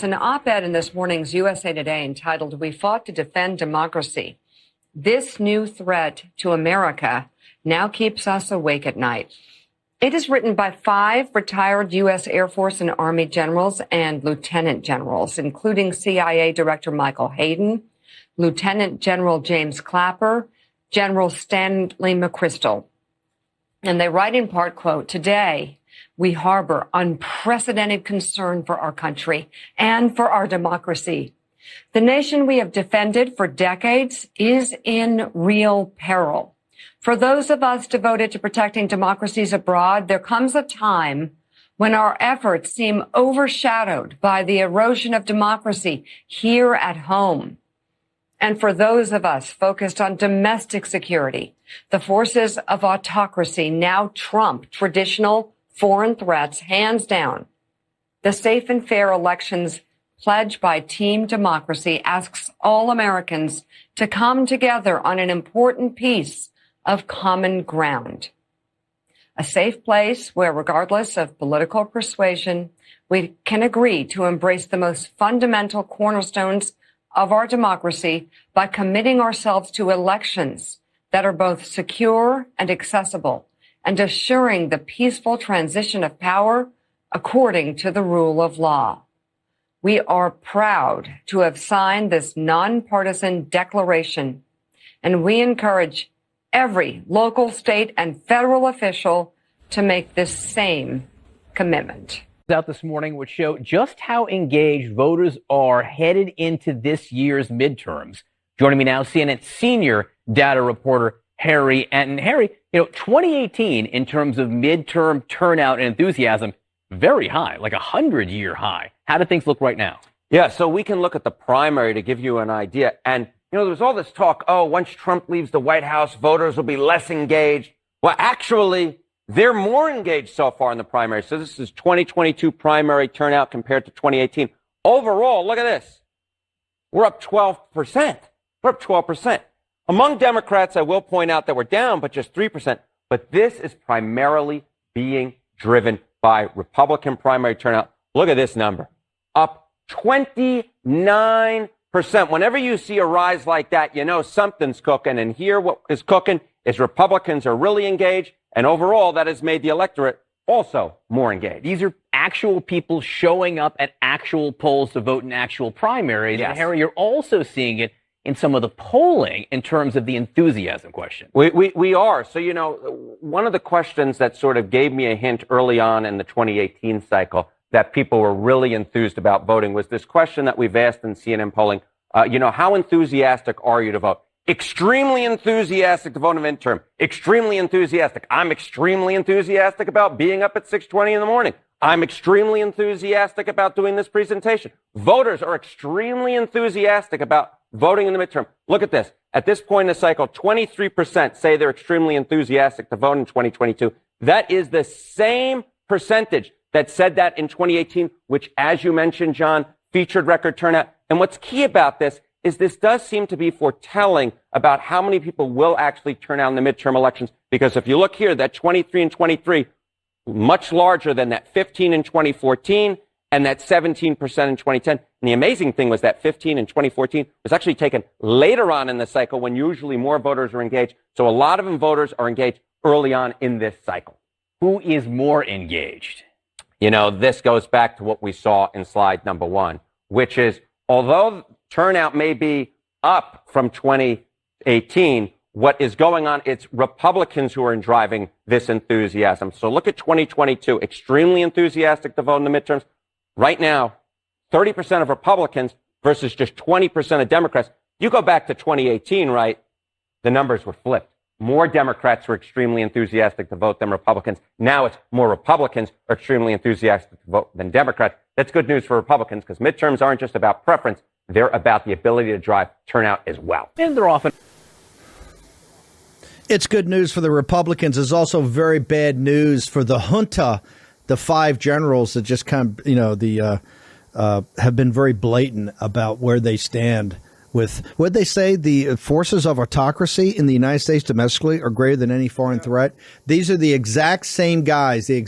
An op-ed in this morning's USA Today entitled, "We Fought to Defend Democracy. This new threat to America now keeps us awake at night." It is written by 5 retired U.S. Air Force and Army generals and lieutenant generals, including CIA Director Michael Hayden, Lieutenant General James Clapper, General Stanley McChrystal. And they write in part, quote, "Today, we harbor unprecedented concern for our country and for our democracy. The nation we have defended for decades is in real peril. For those of us devoted to protecting democracies abroad, there comes a time when our efforts seem overshadowed by the erosion of democracy here at home. And for those of us focused on domestic security, the forces of autocracy now trump traditional foreign threats hands down. The safe and fair elections pledged by Team Democracy asks all Americans to come together on an important piece of common ground. A safe place where, regardless of political persuasion, we can agree to embrace the most fundamental cornerstones of our democracy by committing ourselves to elections that are both secure and accessible, and assuring the peaceful transition of power according to the rule of law. We are proud to have signed this nonpartisan declaration, and we encourage every local, state, and federal official to make this same commitment." Out this morning would show just how engaged voters are headed into this year's midterms. Joining me now, CNN senior data reporter Harry Enton. Harry, 2018 in terms of midterm turnout and enthusiasm, very high, like 100-year high. How do things look right now? Yeah, so we can look at the primary to give you an idea. And, there's all this talk, once Trump leaves the White House, voters will be less engaged. Well, actually, they're more engaged so far in the primary. So this is 2022 primary turnout compared to 2018. Overall, look at this. We're up 12%. We're up 12%. Among Democrats, I will point out that we're down, but just 3%. But this is primarily being driven by Republican primary turnout. Look at this number. Up 29%. Whenever you see a rise like that, something's cooking. And here what is cooking is Republicans are really engaged. And overall, that has made the electorate also more engaged. These are actual people showing up at actual polls to vote in actual primaries. Yes. And Harry, you're also seeing it in some of the polling in terms of the enthusiasm question. We are. So, one of the questions that sort of gave me a hint early on in the 2018 cycle that people were really enthused about voting was this question that we've asked in CNN polling. How enthusiastic are you to vote? Extremely enthusiastic to vote in midterm. Extremely enthusiastic. I'm extremely enthusiastic about being up at 6:20 in the morning. I'm extremely enthusiastic about doing this presentation. Voters are extremely enthusiastic about voting in the midterm. Look at this. At this point in the cycle, 23% say they're extremely enthusiastic to vote in 2022. That is the same percentage that said that in 2018, which, as you mentioned, John, featured record turnout. And what's key about this is this does seem to be foretelling about how many people will actually turn out in the midterm elections. Because if you look here, that 23 and 23, much larger than that 15 in 2014 and that 17% in 2010. And the amazing thing was that 15 in 2014 was actually taken later on in the cycle when usually more voters are engaged. So a lot of them voters are engaged early on in this cycle. Who is more engaged? This goes back to what we saw in slide number 1, which is although turnout may be up from 2018, what is going on, it's Republicans who are driving this enthusiasm. So look at 2022, extremely enthusiastic to vote in the midterms. Right now, 30% of Republicans versus just 20% of Democrats. You go back to 2018, right? The numbers were flipped. More Democrats were extremely enthusiastic to vote than Republicans. Now it's more Republicans are extremely enthusiastic to vote than Democrats. That's good news for Republicans because midterms aren't just about preference. They're about the ability to drive turnout as well. And they're often... It's good news for the Republicans. It's also very bad news for the junta, the 5 generals that just have been very blatant about where they stand with, what they say, the forces of autocracy in the United States domestically are greater than any foreign threat. These are the exact same guys that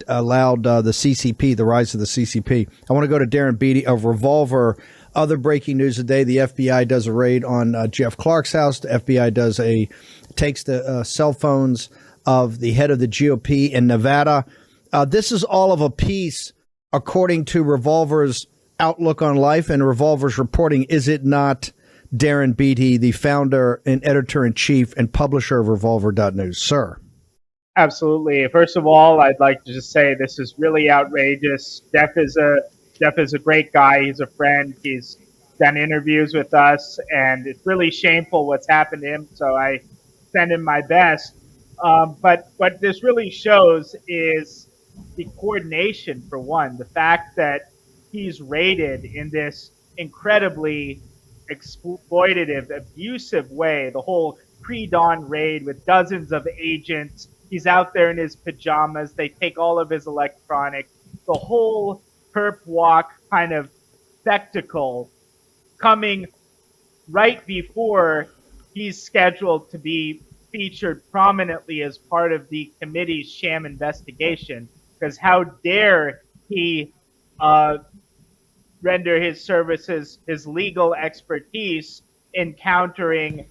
allowed the CCP, the rise of the CCP. I want to go to Darren Beattie of Revolver. Other breaking news today: the FBI does a raid on Jeff Clark's house. The FBI takes the cell phones of the head of the GOP in Nevada. This is all of a piece, according to Revolver's outlook on life and Revolver's reporting. Is it not, Darren Beattie, the founder and editor-in-chief and publisher of Revolver.news? Sir. Absolutely. First of all, I'd like to just say this is really outrageous. Jeff is a great guy. He's a friend. He's done interviews with us, and it's really shameful what's happened to him. So I send him my best. But what this really shows is the coordination, for one, the fact that he's raided in this incredibly exploitative, abusive way, the whole pre-dawn raid with dozens of agents. He's out there in his pajamas. They take all of his electronics. The whole perp walk kind of spectacle coming right before he's scheduled to be featured prominently as part of the committee's sham investigation. Because how dare he render his services, his legal expertise in countering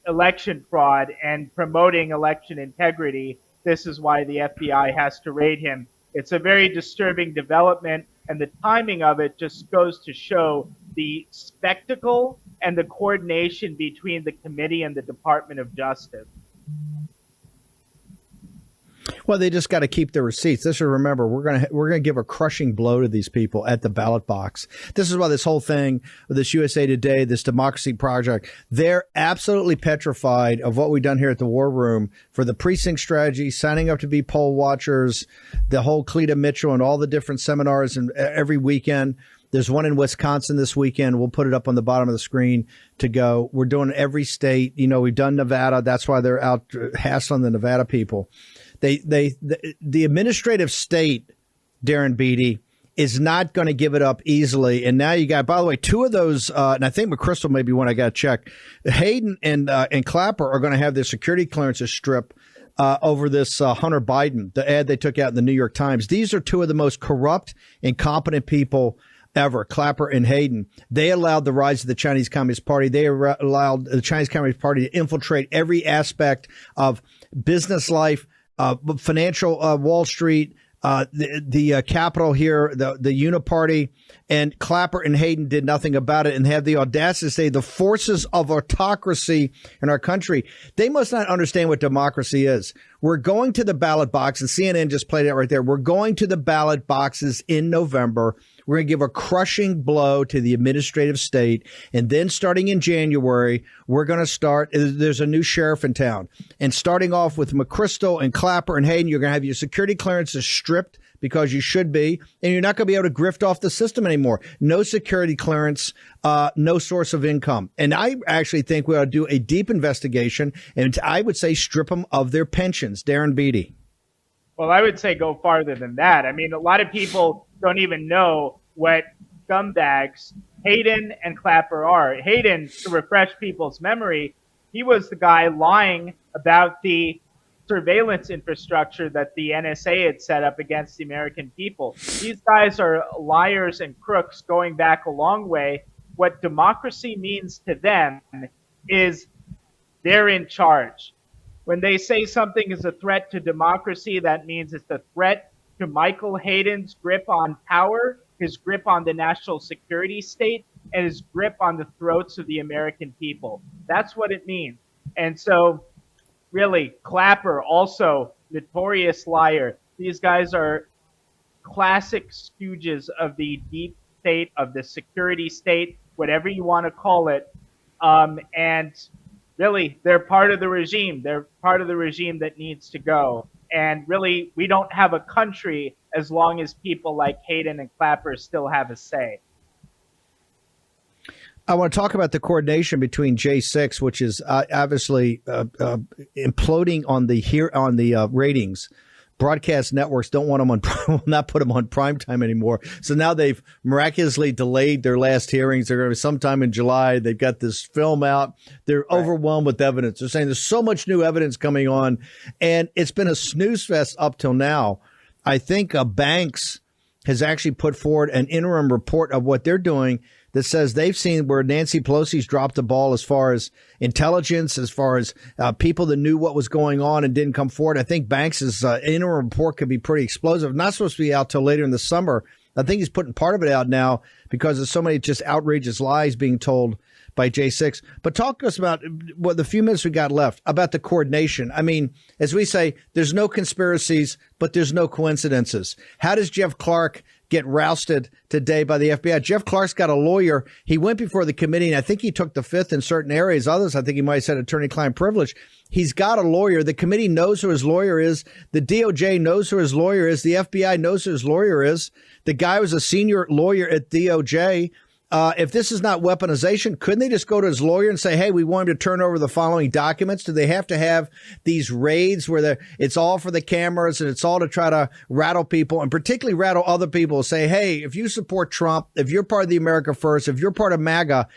election fraud and promoting election integrity. This is why the FBI has to raid him. It's a very disturbing development, and the timing of it just goes to show the spectacle and the coordination between the committee and the Department of Justice. Well, they just got to keep their receipts. This is, remember, we're gonna give a crushing blow to these people at the ballot box. This is why this whole thing, this USA Today, this Democracy Project, they're absolutely petrified of what we've done here at the War Room for the precinct strategy, signing up to be poll watchers, the whole Cleta Mitchell and all the different seminars and every weekend. There's one in Wisconsin this weekend. We'll put it up on the bottom of the screen to go. We're doing every state. You know, we've done Nevada. That's why they're out hassling the Nevada people. The administrative state, Darren Beattie, is not going to give it up easily. And now you got, by the way, two of those, and I think McChrystal may be one I got to check. Hayden and Clapper are going to have their security clearances stripped over this Hunter Biden, the ad they took out in the New York Times. These are two of the most corrupt, incompetent people ever, Clapper and Hayden. They allowed the rise of the Chinese Communist Party. They allowed the Chinese Communist Party to infiltrate every aspect of business life, financial Wall Street, the Capitol here, the Uniparty, and Clapper and Hayden did nothing about it and have the audacity to say the forces of autocracy in our country. They must not understand what democracy is. We're going to the ballot box, and CNN just played it right there. We're going to the ballot boxes in November. We're going to give a crushing blow to the administrative state. And then starting in January, we're going to start. There's a new sheriff in town. And starting off with McChrystal and Clapper and Hayden, you're going to have your security clearances stripped because you should be. And you're not going to be able to grift off the system anymore. No security clearance, no source of income. And I actually think we ought to do a deep investigation. And I would say strip them of their pensions. Darren Beattie. Well, I would say go farther than that. I mean, a lot of people don't even know what scumbags Hayden and Clapper are. Hayden, to refresh people's memory, he was the guy lying about the surveillance infrastructure that the NSA had set up against the American people. These guys are liars and crooks going back a long way. What democracy means to them is they're in charge. When they say something is a threat to democracy, that means it's a threat to Michael Hayden's grip on power, his grip on the national security state, and his grip on the throats of the American people. That's what it means. And so, really, Clapper, also notorious liar. These guys are classic stooges of the deep state, of the security state, whatever you want to call it. And really, they're part of the regime. They're part of the regime that needs to go. And really, we don't have a country as long as people like Hayden and Clapper still have a say. I want to talk about the coordination between J6, which is obviously imploding on the ratings. broadcast networks don't want them on, will not put them on primetime anymore. So now they've miraculously delayed their last hearings. They're going to be sometime in July. They've got this film out. They're overwhelmed with evidence. They're saying there's so much new evidence coming on, and it's been a snooze fest up till now. I think Banks has actually put forward an interim report of what they're doing that says they've seen where Nancy Pelosi's dropped the ball as far as intelligence, as far as people that knew what was going on and didn't come forward. I think Banks's interim report could be pretty explosive. Not supposed to be out till later in the summer. I think he's putting part of it out now because there's so many just outrageous lies being told by J6. But talk to us about what the few minutes we got left about the coordination. I mean, as we say, there's no conspiracies, but there's no coincidences. How does Jeff Clark get rousted today by the FBI? Jeff Clark's got a lawyer. He went before the committee, and I think he took the fifth in certain areas. Others, I think he might have said attorney-client privilege. He's got a lawyer. The committee knows who his lawyer is. The DOJ knows who his lawyer is. The FBI knows who his lawyer is. The guy was a senior lawyer at DOJ. If this is not weaponization, couldn't they just go to his lawyer and say, hey, we want him to turn over the following documents? Do they have to have these raids where it's all for the cameras and it's all to try to rattle people and particularly rattle other people? Say, hey, if you support Trump, if you're part of the America First, if you're part of MAGA,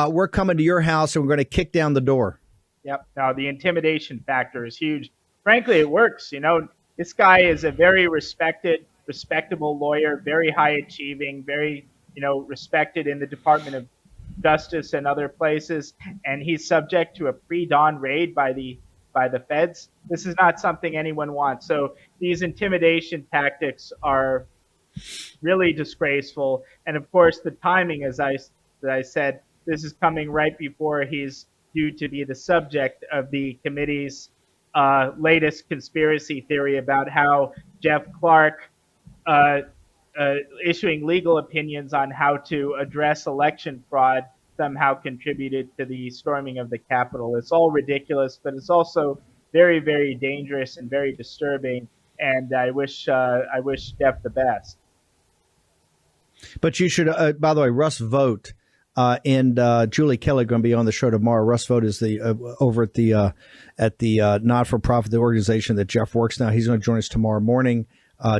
we're coming to your house and we're going to kick down the door. Yep. Now, the intimidation factor is huge. Frankly, it works. You know, this guy is a very respectable lawyer, very high achieving, very respected in the Department of Justice and other places, and he's subject to a pre-dawn raid by the feds. This is not something anyone wants. So these intimidation tactics are really disgraceful. And of course, the timing, as I said, this is coming right before he's due to be the subject of the committee's latest conspiracy theory about how Jeff Clark issuing legal opinions on how to address election fraud somehow contributed to the storming of the Capitol. It's all ridiculous, but it's also very, very dangerous and very disturbing. And I wish Jeff the best. But you should, by the way, Russ Vogt and Julie Kelly are going to be on the show tomorrow. Russ Vogt is the over at the not-for-profit, the organization that Jeff works now. He's going to join us tomorrow morning.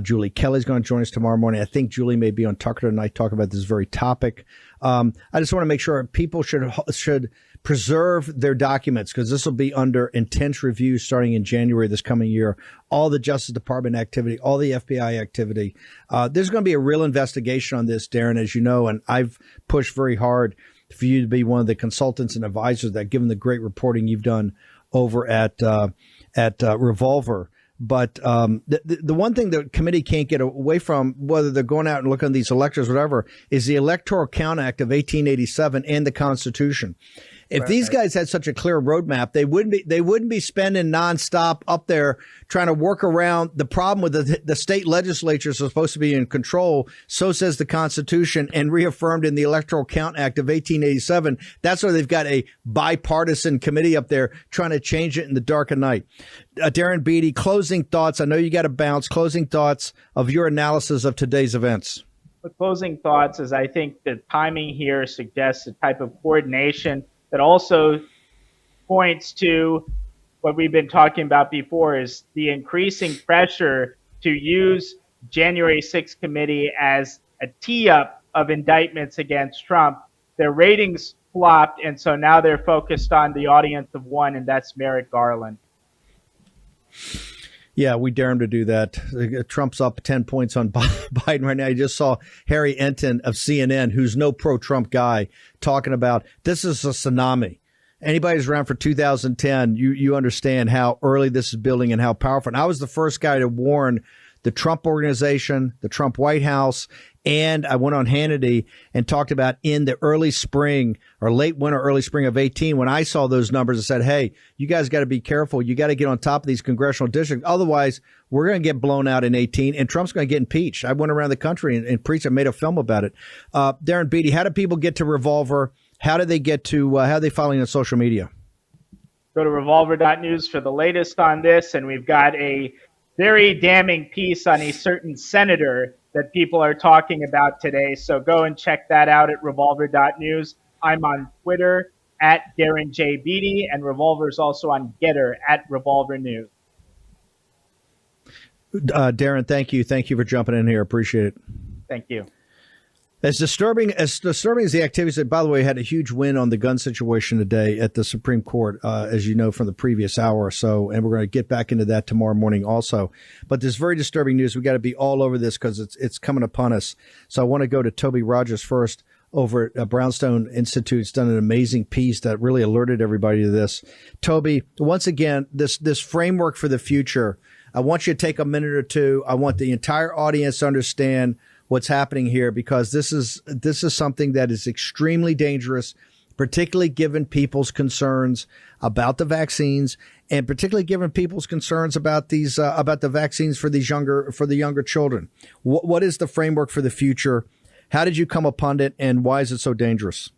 Julie Kelly's going to join us tomorrow morning. I think Julie may be on Tucker tonight talking about this very topic. I just want to make sure people should preserve their documents because this will be under intense review starting in January this coming year. All the Justice Department activity, all the FBI activity. There's going to be a real investigation on this, Darren, as you know, and I've pushed very hard for you to be one of the consultants and advisors that, given the great reporting you've done over at Revolver. But the one thing the committee can't get away from, whether they're going out and looking at these electors, whatever, is the Electoral Count Act of 1887 and the Constitution. If these guys had such a clear roadmap, they wouldn't be spending nonstop up there trying to work around the problem with the state legislatures are supposed to be in control. So says the Constitution and reaffirmed in the Electoral Count Act of 1887. That's why they've got a bipartisan committee up there trying to change it in the dark of night. Darren Beattie, closing thoughts. I know you got to bounce. Closing thoughts of your analysis of today's events. The closing thoughts is I think the timing here suggests a type of coordination that also points to what we've been talking about before is the increasing pressure to use January 6th committee as a tee-up of indictments against Trump. Their ratings flopped, and so now they're focused on the audience of one, and that's Merrick Garland. Yeah, we dare him to do that. Trump's up 10 points on Biden right now. I just saw Harry Enton of CNN, who's no pro-Trump guy, talking about this is a tsunami. Anybody who's around for 2010, you understand how early this is building and how powerful. And I was the first guy to warn the Trump organization, the Trump White House, and I went on Hannity and talked about in the early spring or late winter, early spring of 18, when I saw those numbers and said, hey, you guys got to be careful. You got to get on top of these congressional districts. Otherwise, we're going to get blown out in 18 and Trump's going to get impeached. I went around the country and preached and made a film about it. Darren Beattie, how do people get to Revolver? How do they get to, how are they following on social media? Go to revolver.news for the latest on this. And we've got a very damning piece on a certain senator that people are talking about today. So go and check that out at revolver.news. I'm on Twitter at Darren J. Beattie, and Revolver's also on Getter at Revolver News. Darren, thank you. Thank you for jumping in here. Appreciate it. Thank you. As disturbing as the activities that, by the way, had a huge win on the gun situation today at the Supreme Court, as you know from the previous hour or so, and we're going to get back into that tomorrow morning also. But this very disturbing news, we got to be all over this because it's coming upon us. So I want to go to Toby Rogers first over at Brownstone Institute's done an amazing piece that really alerted everybody to this. Toby, once again, this framework for the future. I want you to take a minute or two. I want the entire audience to understand what's happening here, because this is something that is extremely dangerous, particularly given people's concerns about the vaccines, and particularly given people's concerns about these about the vaccines for the younger children. What is the framework for the future? How did you come upon it, and why is it so dangerous?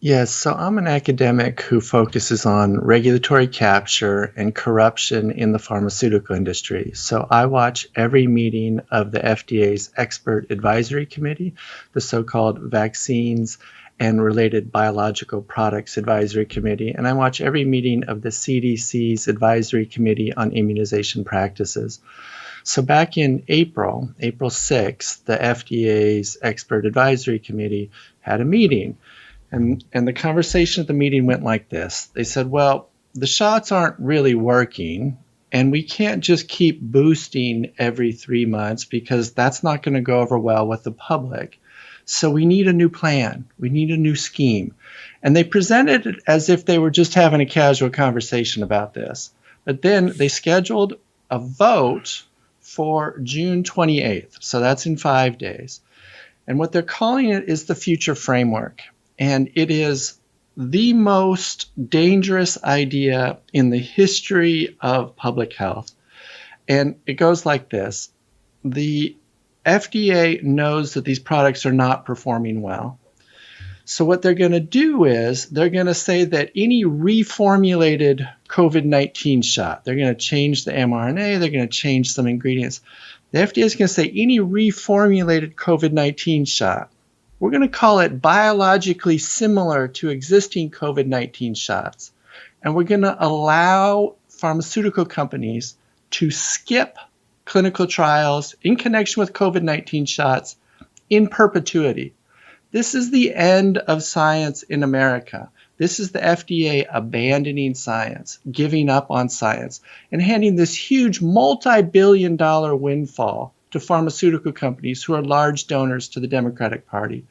Yes, so I'm an academic who focuses on regulatory capture and corruption in the pharmaceutical industry. So I watch every meeting of the FDA's Expert Advisory Committee, the so-called Vaccines and Related Biological Products Advisory Committee, and I watch every meeting of the CDC's Advisory Committee on Immunization Practices. So back in April 6th, the FDA's Expert Advisory Committee had a meeting. And the conversation at the meeting went like this. They said, well, the shots aren't really working, and we can't just keep boosting every 3 months because that's not going to go over well with the public. So we need a new plan. We need a new scheme. And they presented it as if they were just having a casual conversation about this. But then they scheduled a vote for June 28th. So that's in 5 days. And what they're calling it is the future framework. And it is the most dangerous idea in the history of public health. And it goes like this. The FDA knows that these products are not performing well. So what they're going to do is they're going to say that any reformulated COVID-19 shot, they're going to change the mRNA, they're going to change some ingredients. The FDA is going to say any reformulated COVID-19 shot, we're going to call it biologically similar to existing COVID-19 shots. And we're going to allow pharmaceutical companies to skip clinical trials in connection with COVID-19 shots in perpetuity. This is the end of science in America. This is the FDA abandoning science, giving up on science, and handing this huge multi-billion-dollar windfall to pharmaceutical companies who are large donors to the Democratic Party.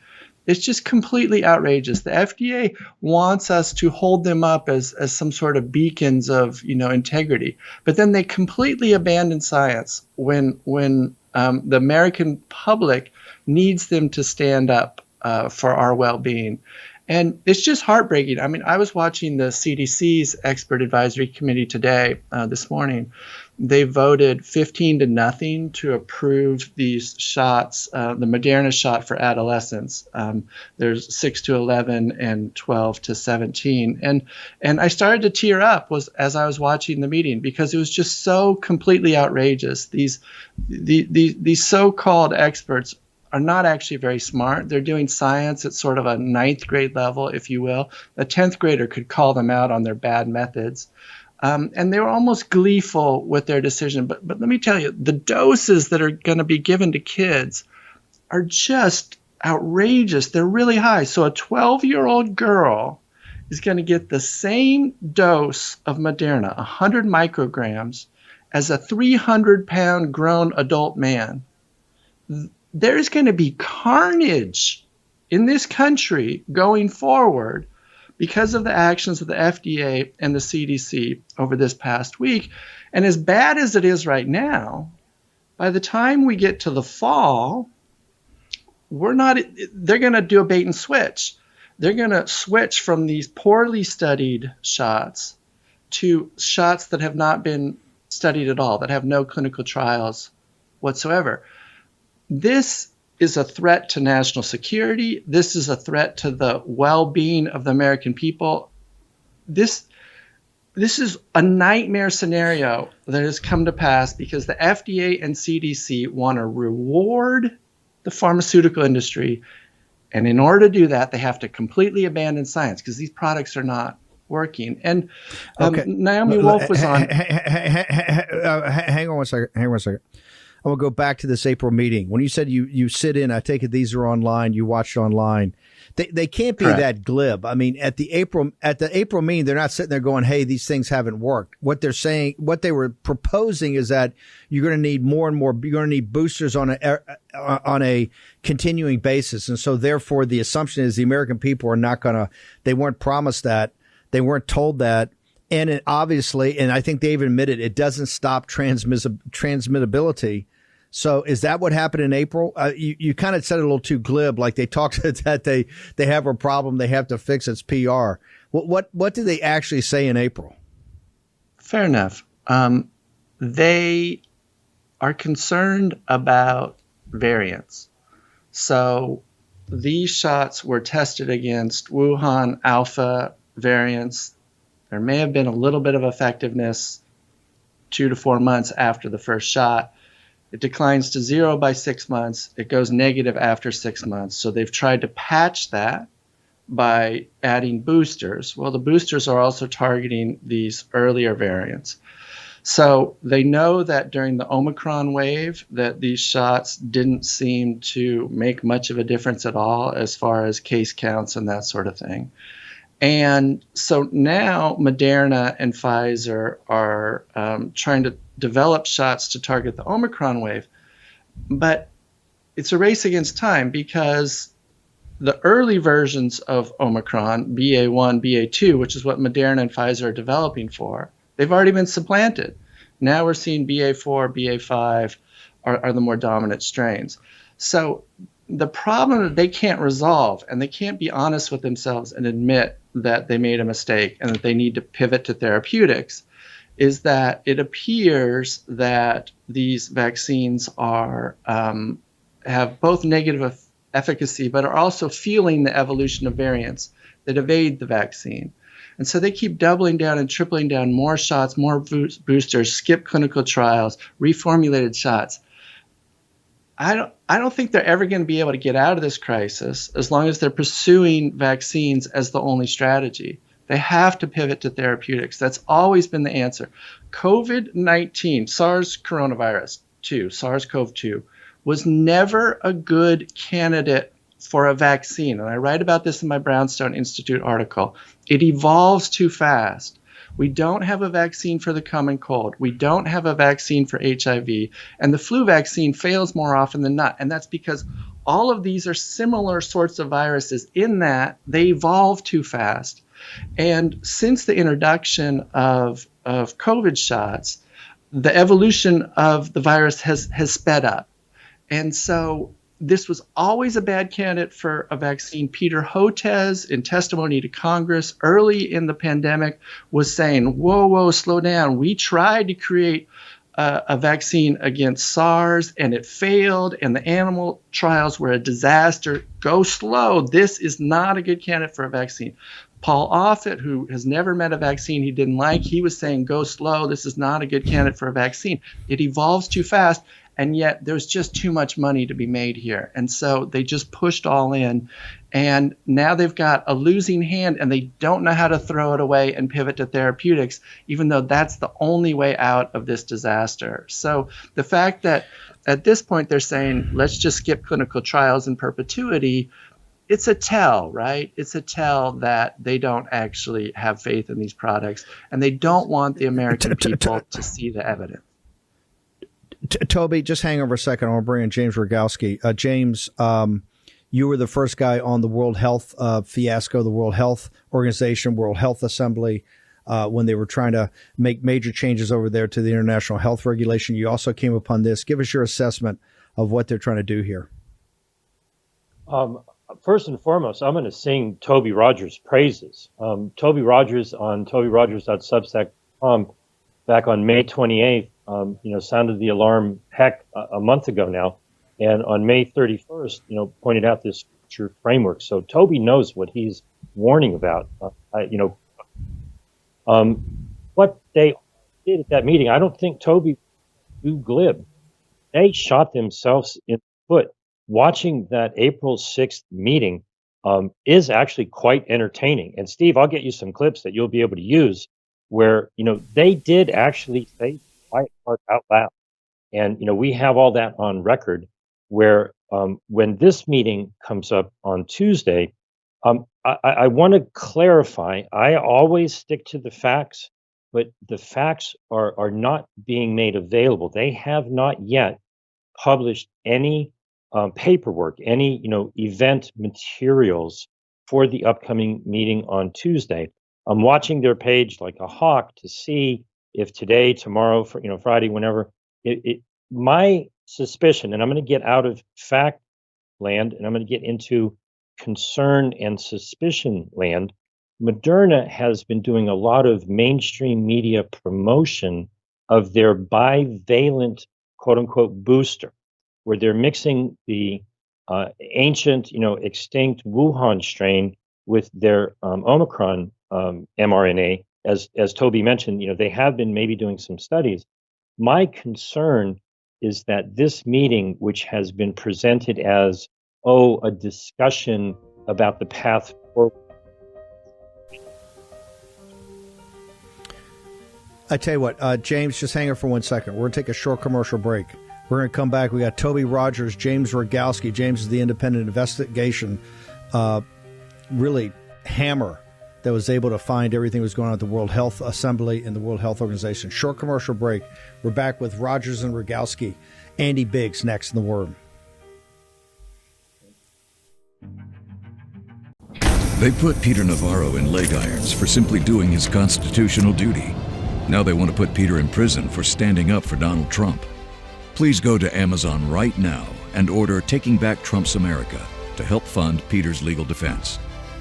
It's just completely outrageous. The FDA wants us to hold them up as some sort of beacons of, integrity, but then they completely abandon science when the American public needs them to stand up for our well-being. And it's just heartbreaking. I mean, I was watching the CDC's Expert Advisory Committee today, this morning. They voted 15-0 to approve these shots, the Moderna shot for adolescents. There's 6 to 11 and 12 to 17. And I started to tear up as I was watching the meeting because it was just so completely outrageous. These so-called experts are not actually very smart. They're doing science at sort of a 9th grade level, if you will. A 10th grader could call them out on their bad methods. And they were almost gleeful with their decision. But let me tell you, the doses that are going to be given to kids are just outrageous. They're really high. So a 12-year-old girl is going to get the same dose of Moderna, 100 micrograms, as a 300-pound grown adult man. There's going to be carnage in this country going forward because of the actions of the FDA and the CDC over this past week. And as bad as it is right now, by the time we get to the fall, they're going to do a bait and switch. They're going to switch from these poorly studied shots to shots that have not been studied at all, that have no clinical trials whatsoever. This is a threat to national security. This is a threat to the well-being of the American people. This is a nightmare scenario that has come to pass because the FDA and CDC want to reward the pharmaceutical industry. And in order to do that, they have to completely abandon science because these products are not working. And Okay. Naomi Wolf was on. Hang on one second. Hang on one second. I will go back to this April meeting. When you said you sit in, I take it these are online. You watched online. They can't be Correct. that glib. I mean, at the April meeting, they're not sitting there going, "Hey, these things haven't worked." What they're saying, what they were proposing, is that you're going to need more and more. You're going to need boosters on a continuing basis, and so therefore the assumption is the American people are not going to. They weren't promised that. They weren't told that. And it obviously, and I think they even admitted, it doesn't stop transmittability. So is that what happened in April? You kind of said it a little too glib, like they talked that they have a problem, they have to fix its PR. What did they actually say in April? Fair enough. They are concerned about variants. So these shots were tested against Wuhan alpha variants. There may have been a little bit of effectiveness 2 to 4 months after the first shot. It declines to 0 by 6 months. It goes negative after 6 months. So they've tried to patch that by adding boosters. Well, the boosters are also targeting these earlier variants. So they know that during the Omicron wave that these shots didn't seem to make much of a difference at all as far as case counts and that sort of thing. And so now Moderna and Pfizer are trying to develop shots to target the Omicron wave. But it's a race against time because the early versions of Omicron, BA1, BA2, which is what Moderna and Pfizer are developing for, they've already been supplanted. Now we're seeing BA4, BA5 are the more dominant strains. So the problem that they can't resolve, and they can't be honest with themselves and admit that they made a mistake and that they need to pivot to therapeutics, is that it appears that these vaccines are have both negative efficacy, but are also fueling the evolution of variants that evade the vaccine. And so they keep doubling down and tripling down, more shots, more boosters, skip clinical trials, reformulated shots. I don't think they're ever going to be able to get out of this crisis as long as they're pursuing vaccines as the only strategy. They have to pivot to therapeutics. That's always been the answer. COVID-19, SARS-CoV-2, was never a good candidate for a vaccine. And I write about this in my Brownstone Institute article. It evolves too fast. We don't have a vaccine for the common cold. We don't have a vaccine for HIV. And the flu vaccine fails more often than not. And that's because all of these are similar sorts of viruses in that they evolve too fast. And since the introduction of COVID shots, the evolution of the virus has sped up. And so this was always a bad candidate for a vaccine. Peter Hotez, in testimony to Congress early in the pandemic, was saying, whoa, slow down. We tried to create a vaccine against SARS and it failed, and the animal trials were a disaster. Go slow. This is not a good candidate for a vaccine. Paul Offit, who has never met a vaccine he didn't like, he was saying, go slow. This is not a good candidate for a vaccine. It evolves too fast. And yet there's just too much money to be made here. And so they just pushed all in. And now they've got a losing hand and they don't know how to throw it away and pivot to therapeutics, even though that's the only way out of this disaster. So the fact that at this point they're saying, let's just skip clinical trials in perpetuity, it's a tell, right? It's a tell that they don't actually have faith in these products and they don't want the American people to see the evidence. Toby, just hang over a second. I want to bring in James Roguski. James, you were the first guy on the World Health fiasco, the World Health Organization, World Health Assembly, when they were trying to make major changes over there to the international health regulation. You also came upon this. Give us your assessment of what they're trying to do here. First and foremost, I'm going to sing Toby Rogers' praises. Toby Rogers on tobyrogers.substack.com back on May 28th, sounded the alarm a month ago now. And on May 31st, pointed out this future framework. So Toby knows what he's warning about. What they did at that meeting, I don't think Toby was too glib. They shot themselves in the foot. Watching that April 6th meeting, is actually quite entertaining. And Steve, I'll get you some clips that you'll be able to use where, they did actually say quiet part out loud. And, we have all that on record where when this meeting comes up on Tuesday, I want to clarify, I always stick to the facts, but the facts are not being made available. They have not yet published any paperwork, any event materials for the upcoming meeting on Tuesday. I'm watching their page like a hawk to see if today, tomorrow, Friday, whenever. My suspicion, and I'm going to get out of fact land, and I'm going to get into concern and suspicion land. Moderna has been doing a lot of mainstream media promotion of their bivalent, quote unquote, booster, where they're mixing the ancient, extinct Wuhan strain with their Omicron mRNA. As Toby mentioned, they have been maybe doing some studies. My concern is that this meeting, which has been presented as, a discussion about the path forward. I tell you what, James, just hang on for 1 second. We're going to take a short commercial break. We're going to come back. We got Toby Rogers, James Roguski. James is the independent investigation really hammer that was able to find everything that was going on at the World Health Assembly and the World Health Organization. Short commercial break. We're back with Rogers and Roguski. Andy Biggs next in the Word. They put Peter Navarro in leg irons for simply doing his constitutional duty. Now they want to put Peter in prison for standing up for Donald Trump. Please go to Amazon right now and order Taking Back Trump's America to help fund Peter's legal defense.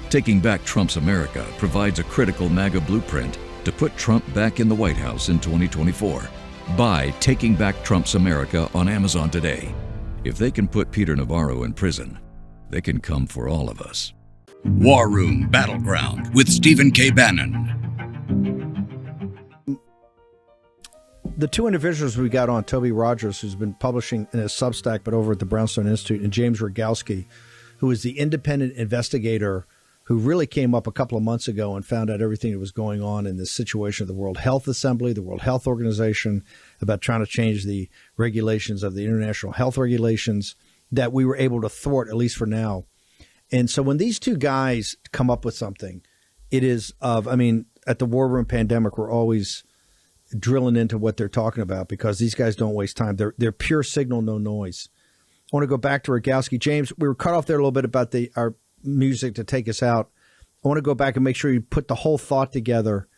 Taking Back Trump's America provides a critical MAGA blueprint to put Trump back in the White House in 2024. Buy Taking Back Trump's America on Amazon today. If they can put Peter Navarro in prison, they can come for all of us. War Room Battleground with Stephen K. Bannon. The two individuals we got on, Toby Rogers, who's been publishing in his Substack, but over at the Brownstone Institute, and James Roguski, who is the independent investigator who really came up a couple of months ago and found out everything that was going on in this situation of the World Health Assembly, the World Health Organization, about trying to change the regulations of the international health regulations that we were able to thwart, at least for now. And so when these two guys come up with something, it is at the War Room Pandemic, we're always drilling into what they're talking about because these guys don't waste time. They're pure signal, no noise. I want to go back to Roguski. James, we were cut off there a little bit about our music to take us out. I want to go back and make sure you put the whole thought together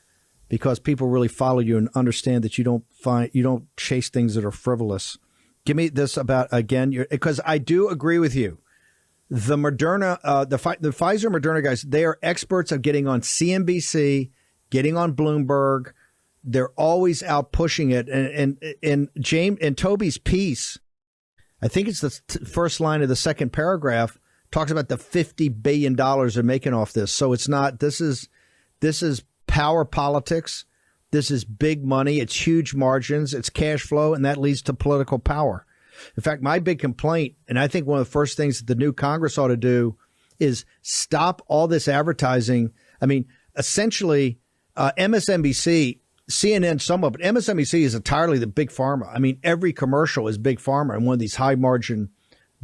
because people really follow you and understand that you don't chase things that are frivolous. Give me this about, again, because I do agree with you. The Moderna, the Pfizer Moderna guys, they are experts at getting on CNBC, getting on Bloomberg. They're always out pushing it. And James and Toby's piece, I think it's the first line of the second paragraph, talks about the $50 billion they're making off this. So it's not, this is power politics. This is big money. It's huge margins. It's cash flow, and that leads to political power. In fact, my big complaint, and I think one of the first things that the new Congress ought to do is stop all this advertising. I mean, essentially, MSNBC, CNN, some of it, MSNBC is entirely the big pharma. I mean, every commercial is big pharma and one of these high margin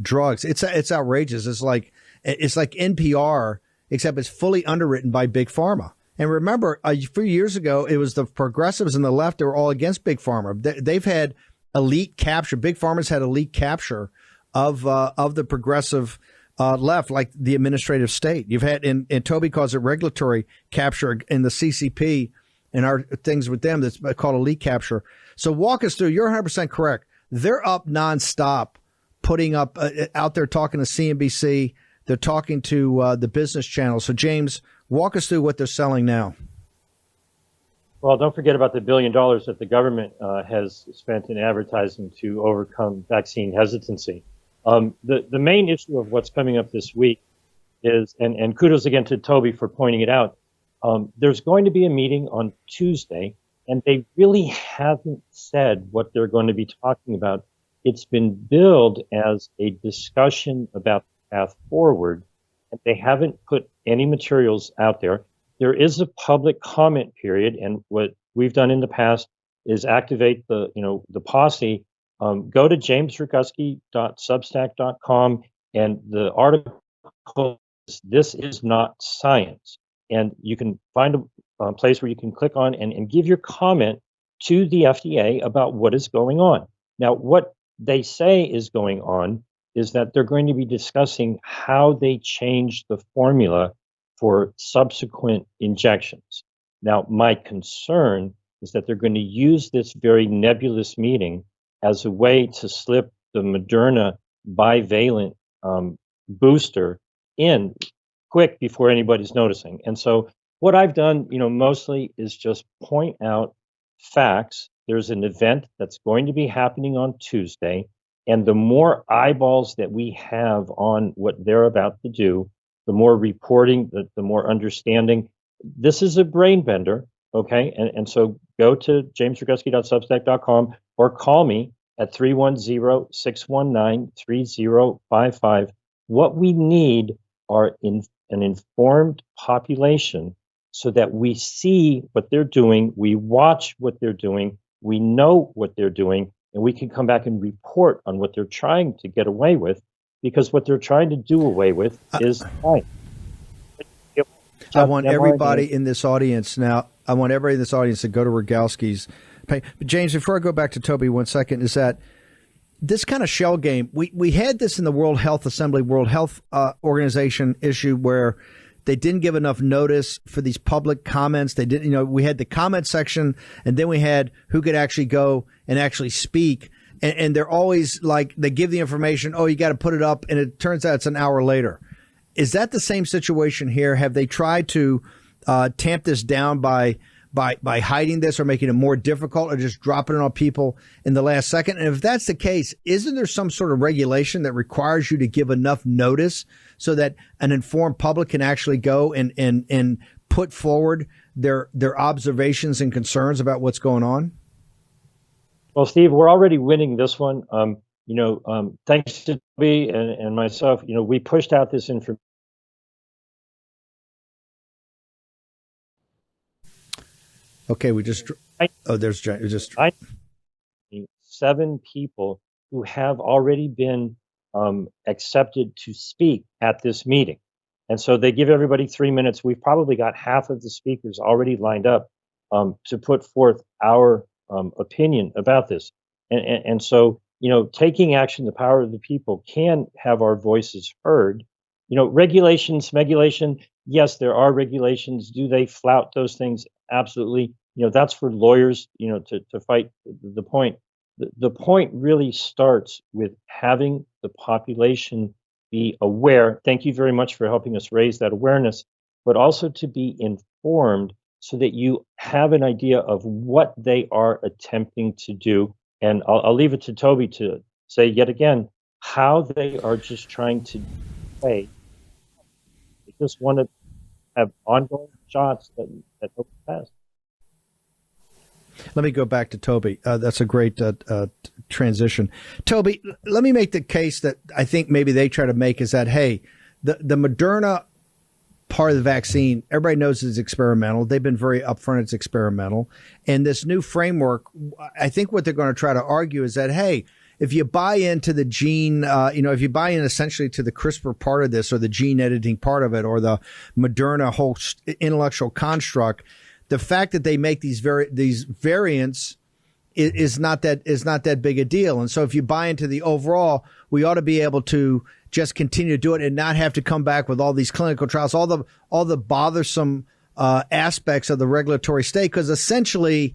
drugs. It's outrageous. It's like NPR, except it's fully underwritten by big pharma. And remember, a few years ago, it was the progressives and the left that were all against big pharma. They've had elite capture. Big pharma's had elite capture of the progressive left, like the administrative state. You've had, and Toby calls it regulatory capture in the CCP and our things with them that's called elite capture. So walk us through. You're 100% correct. They're up nonstop, putting up out there talking to CNBC. They're talking to the business channel. So James, walk us through what they're selling now. Well, don't forget about the $1 billion that the government has spent in advertising to overcome vaccine hesitancy. The main issue of what's coming up this week is, and kudos again to Toby for pointing it out, there's going to be a meeting on Tuesday, and they really haven't said what they're going to be talking about. It's been billed as a discussion about the path forward, and they haven't put any materials out there. There is a public comment period, and what we've done in the past is activate the posse. Go to jamesroguski.substack.com, and the article is "This is not science," and you can find a place where you can click on and give your comment to the FDA about what is going on. Now, what they say is going on is that they're going to be discussing how they change the formula for subsequent injections. Now, my concern is that they're going to use this very nebulous meeting as a way to slip the Moderna bivalent booster in quick before anybody's noticing. And so what I've done, mostly is just point out facts. There's an event that's going to be happening on Tuesday, and the more eyeballs that we have on what they're about to do, the more reporting, the more understanding. This is a brain bender, okay? And so go to jamesroguski.substack.com or call me at 310-619-3055. What we need are an informed population so that we see what they're doing, we watch what they're doing, we know what they're doing, and we can come back and report on what they're trying to get away with, because what they're trying to do away with is fine. I want everybody in this audience to go to Roguski's page. But James, before I go back to Toby 1 second, is that this kind of shell game, we had this in the World Health Assembly, World Health Organization issue where they didn't give enough notice for these public comments. They didn't, we had the comment section, and then we had who could actually go and actually speak. And they're always like, they give the information, you got to put it up, and it turns out it's an hour later. Is that the same situation here? Have they tried to tamp this down by hiding this or making it more difficult or just dropping it on people in the last second? And if that's the case, isn't there some sort of regulation that requires you to give enough notice so that an informed public can actually go and put forward their observations and concerns about what's going on? Well, Steve, we're already winning this one. Thanks to Toby and myself, we pushed out this information. Okay, there's 7 people who have already been accepted to speak at this meeting. And so they give everybody 3 minutes. We've probably got half of the speakers already lined up to put forth our opinion about this. And so, taking action, the power of the people, can have our voices heard. Regulation, yes, there are regulations. Do they flout those things? Absolutely. That's for lawyers, to fight the point. The point really starts with having the population be aware. Thank you very much for helping us raise that awareness, but also to be informed so that you have an idea of what they are attempting to do. And I'll leave it to Toby to say yet again how they are just trying to play. They just want to have ongoing shots that Toby has. Let me go back to Toby. That's a great transition. Toby, let me make the case that I think maybe they try to make is that, hey, the Moderna part of the vaccine, everybody knows it's experimental. They've been very upfront. It's experimental. And this new framework, I think what they're going to try to argue is that, hey, if you buy into the gene, if you buy in essentially to the CRISPR part of this or the gene editing part of it or the Moderna whole intellectual construct, the fact that they make these variants is not that big a deal. And so if you buy into the overall, we ought to be able to just continue to do it and not have to come back with all these clinical trials, all the bothersome aspects of the regulatory state, because essentially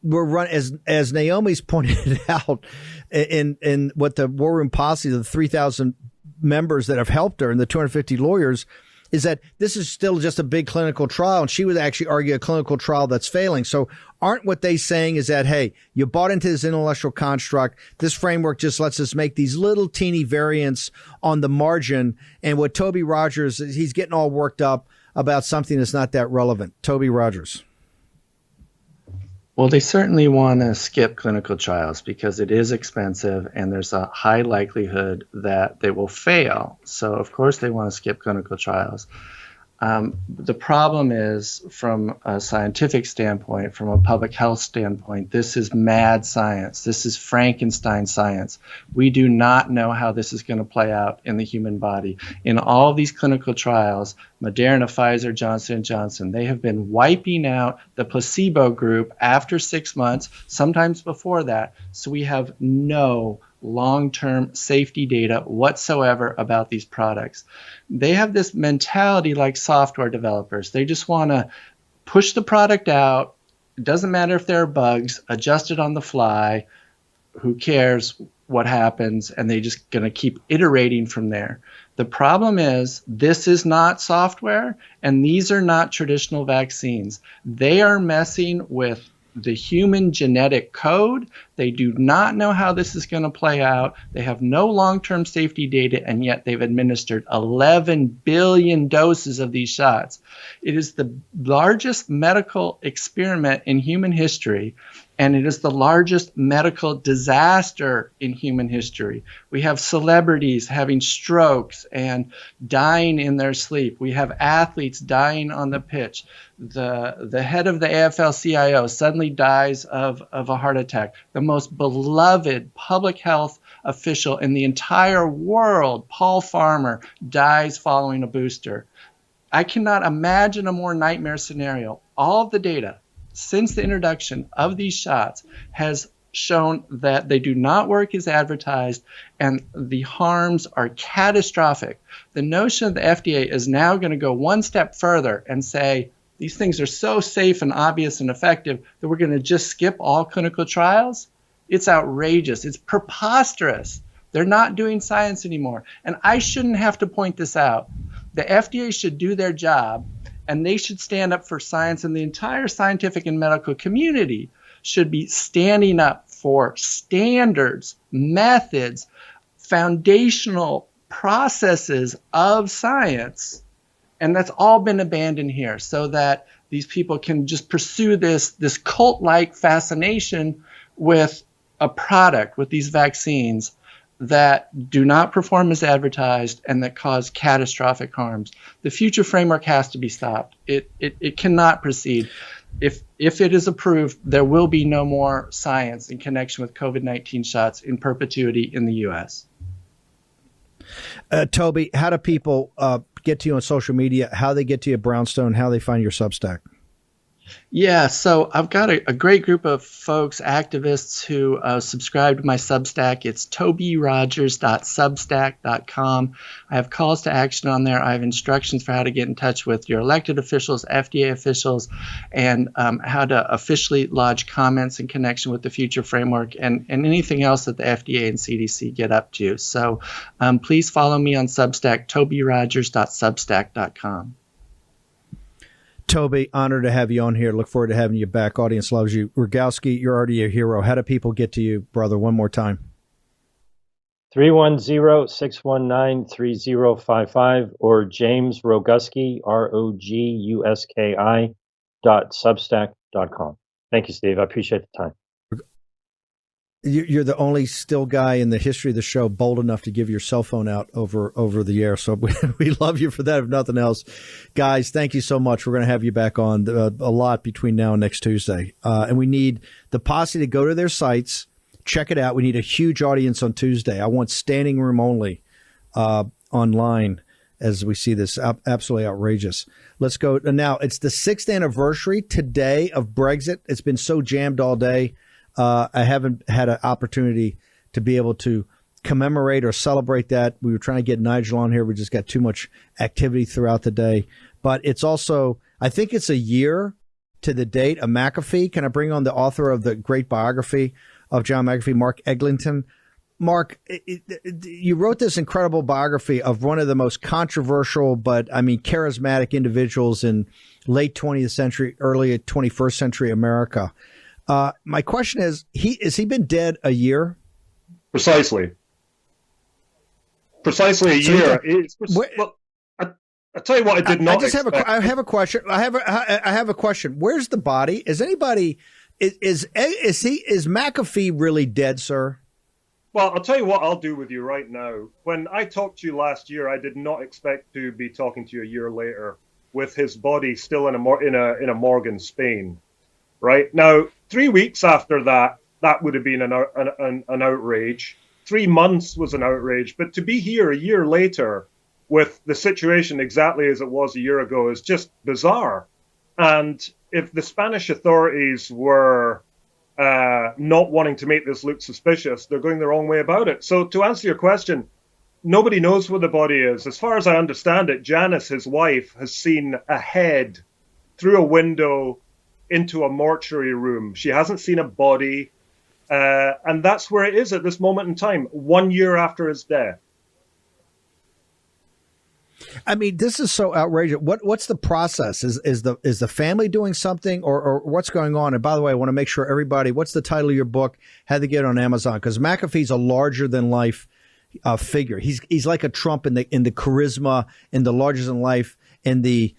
we're run as Naomi's pointed out in what the War Room Posse, the 3,000 members that have helped her and the 250 lawyers, is that this is still just a big clinical trial. And she would actually argue a clinical trial that's failing. So aren't what they saying is that, hey, you bought into this intellectual construct. This framework just lets us make these little teeny variants on the margin. And what Toby Rogers, he's getting all worked up about something that's not that relevant. Toby Rogers. Well, they certainly want to skip clinical trials because it is expensive and there's a high likelihood that they will fail. So, of course, they want to skip clinical trials. The problem is, from a scientific standpoint, from a public health standpoint, this is mad science. This is Frankenstein science. We do not know how this is going to play out in the human body. In all of these clinical trials, Moderna, Pfizer, Johnson & Johnson, they have been wiping out the placebo group after 6 months, sometimes before that. So we have no long-term safety data whatsoever about these products. They have this mentality like software developers. They just want to push the product out. It doesn't matter if there are bugs, adjust it on the fly. Who cares what happens? And they just going to keep iterating from there. The problem is this is not software and these are not traditional vaccines. They are messing with the human genetic code. They do not know how this is going to play out. They have no long-term safety data, and yet they've administered 11 billion doses of these shots. It is the largest medical experiment in human history, and it is the largest medical disaster in human history. We have celebrities having strokes and dying in their sleep. We have athletes dying on the pitch. The head of the AFL-CIO suddenly dies of a heart attack. The most beloved public health official in the entire world, Paul Farmer, dies following a booster. I cannot imagine a more nightmare scenario. All of the data since the introduction of these shots has shown that they do not work as advertised and the harms are catastrophic. The notion that the FDA is now going to go one step further and say these things are so safe and obvious and effective that we're going to just skip all clinical trials, it's outrageous. It's preposterous. They're not doing science anymore. And I shouldn't have to point this out. The FDA should do their job, and they should stand up for science, and the entire scientific and medical community should be standing up for standards, methods, foundational processes of science. And that's all been abandoned here so that these people can just pursue this cult-like fascination with a product, with these vaccines that do not perform as advertised and that cause catastrophic harms. The future framework has to be stopped. It cannot proceed. If it is approved, there will be no more science in connection with COVID-19 shots in perpetuity in the U.S. Toby, how do people get to you on social media, how they get to you at Brownstone, how they find your Substack? Yeah, so I've got a great group of folks, activists who subscribe to my Substack. It's tobyrogers.substack.com. I have calls to action on there. I have instructions for how to get in touch with your elected officials, FDA officials, and how to officially lodge comments in connection with the future framework and anything else that the FDA and CDC get up to. So please follow me on Substack, tobyrogers.substack.com. Toby, honored to have you on here. Look forward to having you back. Audience loves you. Roguski, you're already a hero. How do people get to you, brother? One more time. 310-619-3055 or James Roguski, ROGUSKI.substack.com. Thank you, Steve. I appreciate the time. You're the only still guy in the history of the show bold enough to give your cell phone out over the air. So we love you for that, if nothing else. Guys, thank you so much. We're going to have you back on a lot between now and next Tuesday. And we need the posse to go to their sites, check it out. We need a huge audience on Tuesday. I want standing room only online as we see this. Absolutely outrageous. Let's go. Now, it's the 6th anniversary today of Brexit. It's been so jammed all day. I haven't had an opportunity to be able to commemorate or celebrate that. We were trying to get Nigel on here. We just got too much activity throughout the day. But it's also, I think it's a year to the date of McAfee. Can I bring on the author of the great biography of John McAfee, Mark Eglinton? Mark, you wrote this incredible biography of one of the most controversial, but I mean, charismatic individuals in late 20th century, early 21st century America. My question is he been dead a year? Precisely a year. I'll tell you what I did not expect. I have a question. I have a question. Where's the body? Is Is McAfee really dead, sir? Well, I'll tell you what I'll do with you right now. When I talked to you last year, I did not expect to be talking to you a year later with his body still in a morgue in Spain. Right now, 3 weeks after that, that would have been an outrage. 3 months was an outrage, but to be here a year later with the situation exactly as it was a year ago is just bizarre. And if the Spanish authorities were not wanting to make this look suspicious, they're going the wrong way about it. So to answer your question, nobody knows where the body is. As far as I understand it, Janice, his wife, has seen a head through a window into a mortuary room. She hasn't seen a body. And that's where it is at this moment in time, 1 year after his death. I mean, this is so outrageous. What's the process? Is the family doing something, or what's going on? And by the way, I want to make sure everybody, what's the title of your book? How to get it on Amazon? Because McAfee's a larger than life figure. He's like a Trump in the charisma, in the larger than life, in the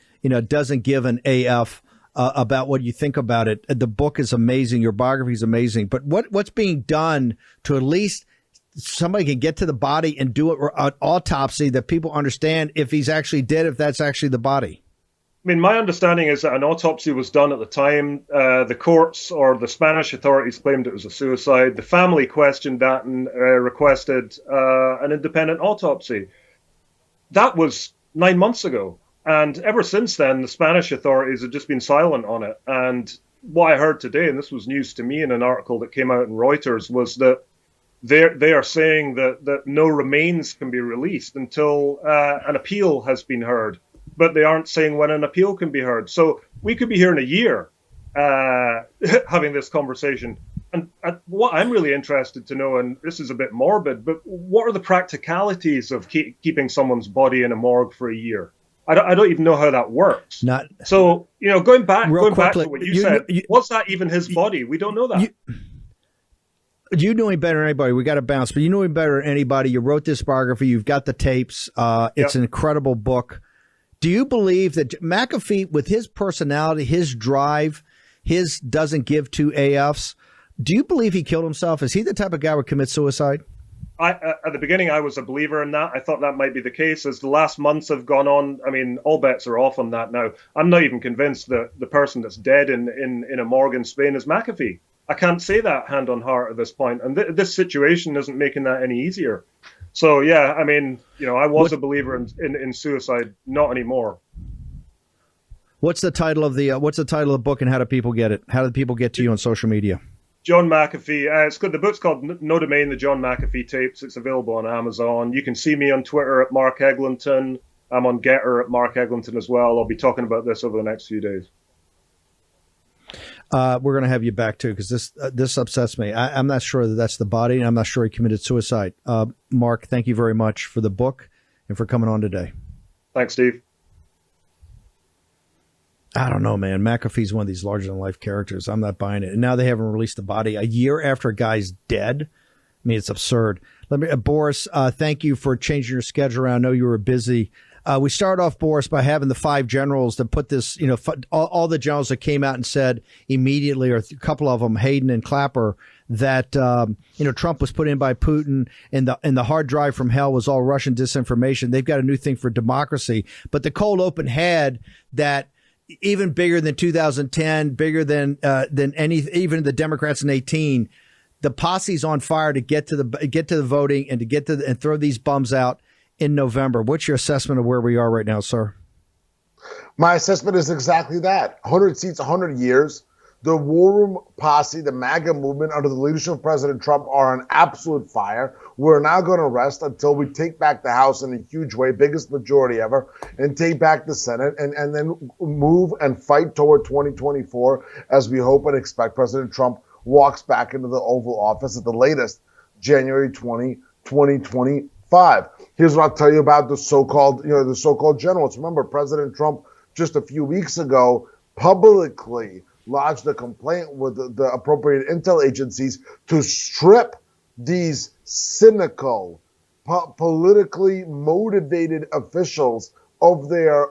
doesn't give an AF about what you think about it. The book is amazing. Your biography is amazing. But what's being done to at least somebody can get to the body and do an autopsy that people understand if he's actually dead, if that's actually the body? I mean, my understanding is that an autopsy was done at the time. The courts or the Spanish authorities claimed it was a suicide. The family questioned that and requested an independent autopsy. That was 9 months ago. And ever since then, the Spanish authorities have just been silent on it. And what I heard today, and this was news to me in an article that came out in Reuters, was that they are saying that no remains can be released until an appeal has been heard. But they aren't saying when an appeal can be heard. So we could be here in a year having this conversation. And what I'm really interested to know, and this is a bit morbid, but what are the practicalities of keeping someone's body in a morgue for a year? I don't even know how that works. So, going back to what you said, was that even his body? We don't know that. You knew him better than anybody. We got to bounce, but you knew him better than anybody. You wrote this biography. You've got the tapes. It's an incredible book. Do you believe that McAfee, with his personality, his drive, his doesn't give two AFs, do you believe he killed himself? Is he the type of guy who would commit suicide? At the beginning, I was a believer in that. I thought that might be the case. As the last months have gone on, I mean, all bets are off on that now. I'm not even convinced that the person that's dead in a morgue in Spain is McAfee. I can't say that hand on heart at this point. And this situation isn't making that any easier. So, yeah, I mean, I was a believer in suicide, not anymore. What's the title of the book, and how do people get it? How do people get to you on social media? John McAfee. It's good. The book's called No Domain, the John McAfee tapes. It's available on Amazon. You can see me on Twitter at Mark Eglinton. I'm on Getter at Mark Eglinton as well. I'll be talking about this over the next few days. We're going to have you back too, because this upsets me. I'm not sure that that's the body, and I'm not sure he committed suicide. Mark, thank you very much for the book and for coming on today. Thanks, Steve. I don't know, man. McAfee's one of these larger-than-life characters. I'm not buying it. And now they haven't released the body a year after a guy's dead. I mean, it's absurd. Boris, thank you for changing your schedule around. I know you were busy. We started off, Boris, by having the 5 generals that put this, all the generals that came out and said immediately, or a couple of them, Hayden and Clapper, that, Trump was put in by Putin, and the hard drive from hell was all Russian disinformation. They've got a new thing for democracy. But the cold open had that even bigger than 2010, bigger than even the Democrats in 18. The posse's on fire to get to the voting and and throw these bums out in November. What's your assessment of where we are right now, sir? My assessment is exactly that. 100 seats, 100 years. The War Room posse, the MAGA movement under the leadership of President Trump are on absolute fire. We're not going to rest until we take back the House in a huge way, biggest majority ever, and take back the Senate, and then move and fight toward 2024 as we hope and expect President Trump walks back into the Oval Office at the latest January 2025. Here's what I'll tell you about the so-called generals. Remember, President Trump just a few weeks ago publicly lodged a complaint with the appropriate intel agencies to strip these cynical, politically motivated officials of their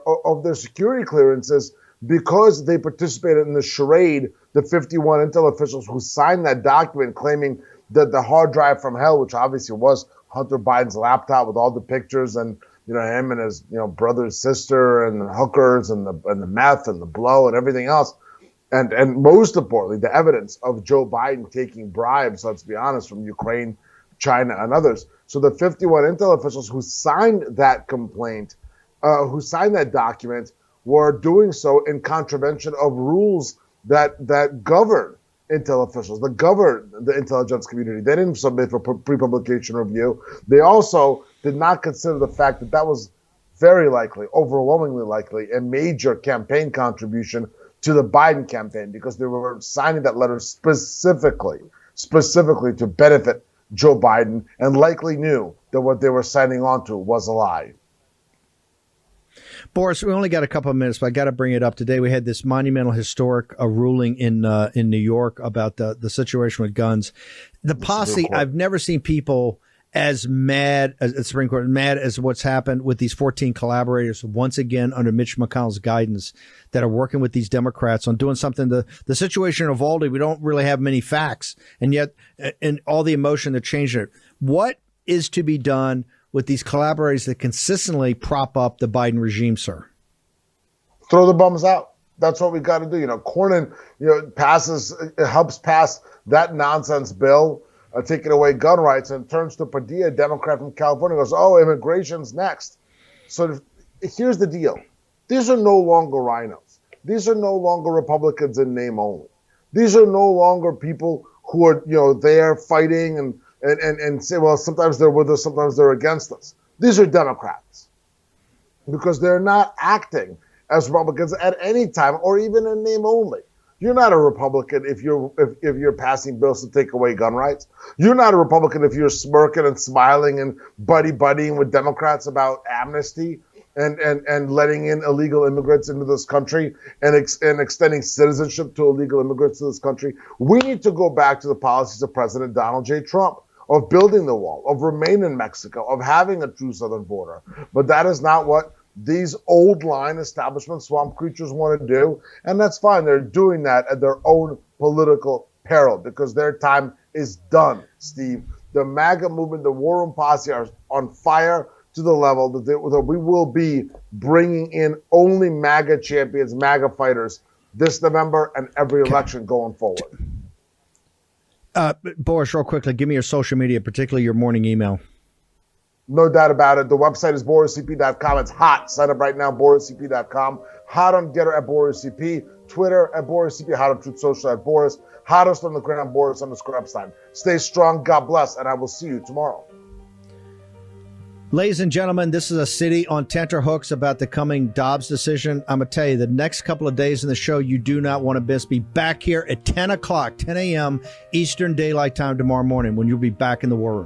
security clearances because they participated in the charade, the 51 intel officials who signed that document claiming that the hard drive from hell, which obviously was Hunter Biden's laptop with all the pictures and him and his brother's sister and the hookers and the meth and the blow and everything else, and most importantly the evidence of Joe Biden taking bribes, let's be honest, from Ukraine, China, and others. So the 51 intel officials who signed that complaint, who signed that document, were doing so in contravention of rules that govern intel officials, that govern the intelligence community. They didn't submit for pre-publication review. They also did not consider the fact that that was very likely, overwhelmingly likely, a major campaign contribution to the Biden campaign, because they were signing that letter specifically to benefit Joe Biden, and likely knew that what they were signing on to was a lie. Boris, we only got a couple of minutes, but I got to bring it up. Today we had this monumental historic ruling in New York about the situation with guns. The posse, I've never seen people as mad as the Supreme Court, mad as what's happened with these 14 collaborators, once again under Mitch McConnell's guidance, that are working with these Democrats on doing something. The situation in Uvalde, we don't really have many facts, and yet in all the emotion that changed it. What is to be done with these collaborators that consistently prop up the Biden regime, sir? Throw the bums out. That's what we got to do. Cornyn, helps pass that nonsense bill, taking away gun rights, and turns to Padilla, a Democrat from California, goes, "Oh, immigration's next." So here's the deal. These are no longer rhinos. These are no longer Republicans in name only. These are no longer people who are, there fighting and say, well, sometimes they're with us, sometimes they're against us. These are Democrats, because they're not acting as Republicans at any time, or even in name only. You're not a Republican if you're passing bills to take away gun rights. You're not a Republican if you're smirking and smiling and buddying with Democrats about amnesty and letting in illegal immigrants into this country and extending citizenship to illegal immigrants to this country. We need to go back to the policies of President Donald J. Trump, of building the wall, of remaining in Mexico, of having a true southern border. But that is not what these old line establishment swamp creatures want to do. And that's fine. They're doing that at their own political peril, because their time is done, Steve. The MAGA movement, the War Room Posse, are on fire to the level that we will be bringing in only MAGA champions, MAGA fighters this November and every election going forward. Boris, real quickly, give me your social media, particularly your morning email. No doubt about it. The website is boriscp.com. It's hot. Sign up right now, boriscp.com. Hot on Getter at BorisCP. Twitter at BorisCP. Hot on Truth Social at Boris. Hottest on the ground, Boris_Epstein. Stay strong. God bless. And I will see you tomorrow. Ladies and gentlemen, this is a city on tenterhooks about the coming Dobbs decision. I'm going to tell you, the next couple of days in the show, you do not want to miss. Be back here at 10 o'clock, 10 a.m. Eastern Daylight Time tomorrow morning, when you'll be back in the War Room.